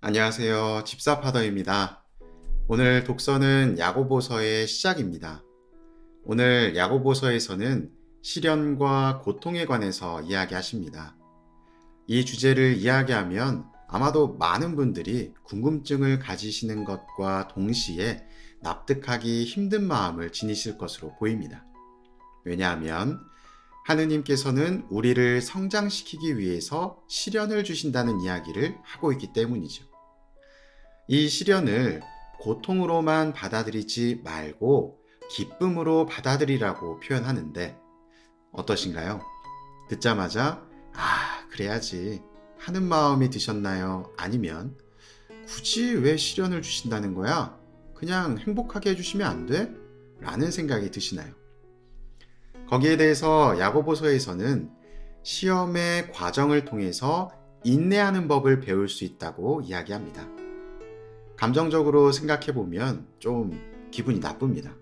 안녕하세요. 집사파더입니다. 오늘 독서는 야고보서의 시작입니다. 오늘 야고보서에서는 시련과 고통에 관해서 이야기하십니다. 이 주제를 이야기하면 아마도 많은 분들이 궁금증을 가지시는 것과 동시에 납득하기 힘든 마음을 지니실 것으로 보입니다. 왜냐하면 하느님께서는 우리를 성장시키기 위해서 시련을 주신다는 이야기를 하고 있기 때문이죠. 이 시련을 고통으로만 받아들이지 말고 기쁨으로 받아들이라고 표현하는데 어떠신가요? 듣자마자 그래야지 하는 마음이 드셨나요? 아니면 굳이 왜 시련을 주신다는 거야? 그냥 행복하게 해주시면 안 돼? 라는 생각이 드시나요? 거기에 대해서 야고보서에서는 시험의 과정을 통해서 인내하는 법을 배울 수 있다고 이야기합니다. 감정적으로 생각해보면 좀 기분이 나쁩니다.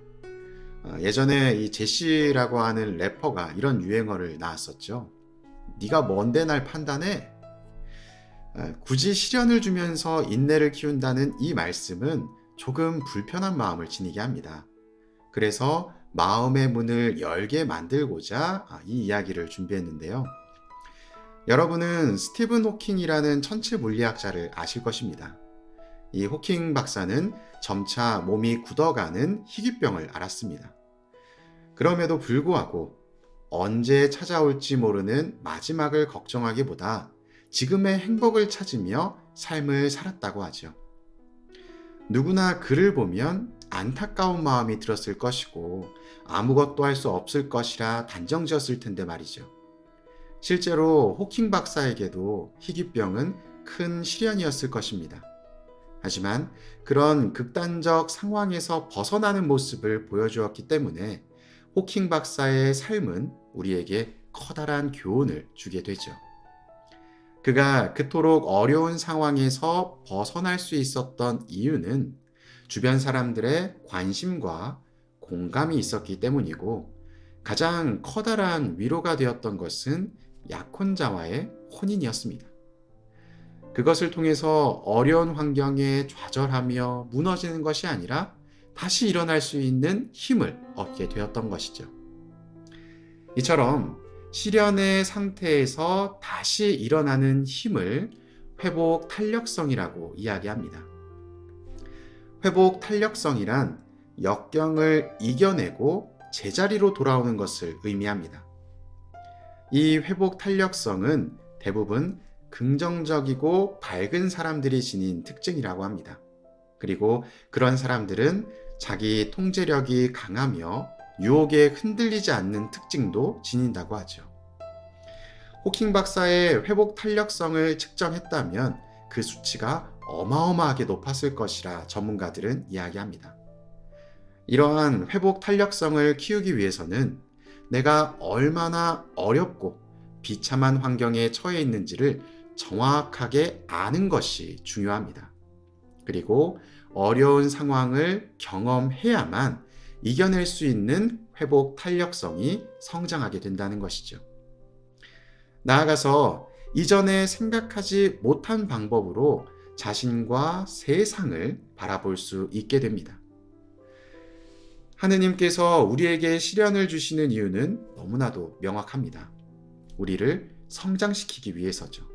예전에 이 제시라고 하는 래퍼가 이런 유행어를 낳았었죠. 네가 뭔데 날 판단해? 굳이 시련을 주면서 인내를 키운다는 이 말씀은 조금 불편한 마음을 지니게 합니다. 그래서 마음의 문을 열게 만들고자 이 이야기를 준비했는데요. 여러분은 스티븐 호킹이라는 천체 물리학자를 아실 것입니다. 이 호킹 박사는 점차 몸이 굳어가는 희귀병을 앓았습니다. 그럼에도 불구하고 언제 찾아올지 모르는 마지막을 걱정하기보다 지금의 행복을 찾으며 삶을 살았다고 하죠. 누구나 그를 보면 안타까운 마음이 들었을 것이고 아무것도 할 수 없을 것이라 단정지었을 텐데 말이죠. 실제로 호킹 박사에게도 희귀병은 큰 시련이었을 것입니다. 하지만 그런 극단적 상황에서 벗어나는 모습을 보여주었기 때문에 호킹 박사의 삶은 우리에게 커다란 교훈을 주게 되죠. 그가 그토록 어려운 상황에서 벗어날 수 있었던 이유는 주변 사람들의 관심과 공감이 있었기 때문이고 가장 커다란 위로가 되었던 것은 약혼자와의 혼인이었습니다. 그것을 통해서 어려운 환경에 좌절하며 무너지는 것이 아니라 다시 일어날 수 있는 힘을 얻게 되었던 것이죠. 이처럼 시련의 상태에서 다시 일어나는 힘을 회복 탄력성이라고 이야기합니다. 회복 탄력성이란 역경을 이겨내고 제자리로 돌아오는 것을 의미합니다. 이 회복 탄력성은 대부분 긍정적이고 밝은 사람들이 지닌 특징이라고 합니다. 그리고 그런 사람들은 자기 통제력이 강하며 유혹에 흔들리지 않는 특징도 지닌다고 하죠. 호킹 박사의 회복 탄력성을 측정했다면 그 수치가 어마어마하게 높았을 것이라 전문가들은 이야기합니다. 이러한 회복 탄력성을 키우기 위해서는 내가 얼마나 어렵고 비참한 환경에 처해 있는지를 정확하게 아는 것이 중요합니다. 그리고 어려운 상황을 경험해야만 이겨낼 수 있는 회복 탄력성이 성장하게 된다는 것이죠. 나아가서 이전에 생각하지 못한 방법으로 자신과 세상을 바라볼 수 있게 됩니다. 하느님께서 우리에게 시련을 주시는 이유는 너무나도 명확합니다. 우리를 성장시키기 위해서죠.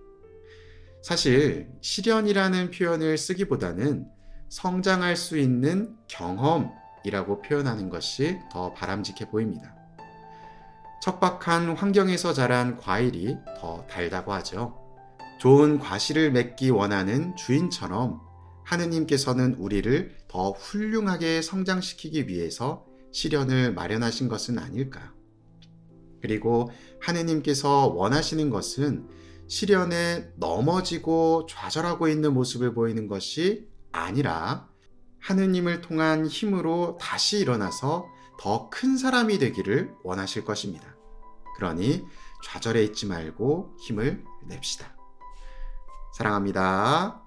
사실 시련이라는 표현을 쓰기보다는 성장할 수 있는 경험이라고 표현하는 것이 더 바람직해 보입니다. 척박한 환경에서 자란 과일이 더 달다고 하죠. 좋은 과실을 맺기 원하는 주인처럼 하느님께서는 우리를 더 훌륭하게 성장시키기 위해서 시련을 마련하신 것은 아닐까요? 그리고 하느님께서 원하시는 것은 시련에 넘어지고 좌절하고 있는 모습을 보이는 것이 아니라 하느님을 통한 힘으로 다시 일어나서 더 큰 사람이 되기를 원하실 것입니다. 그러니 좌절해 있지 말고 힘을 냅시다. 사랑합니다.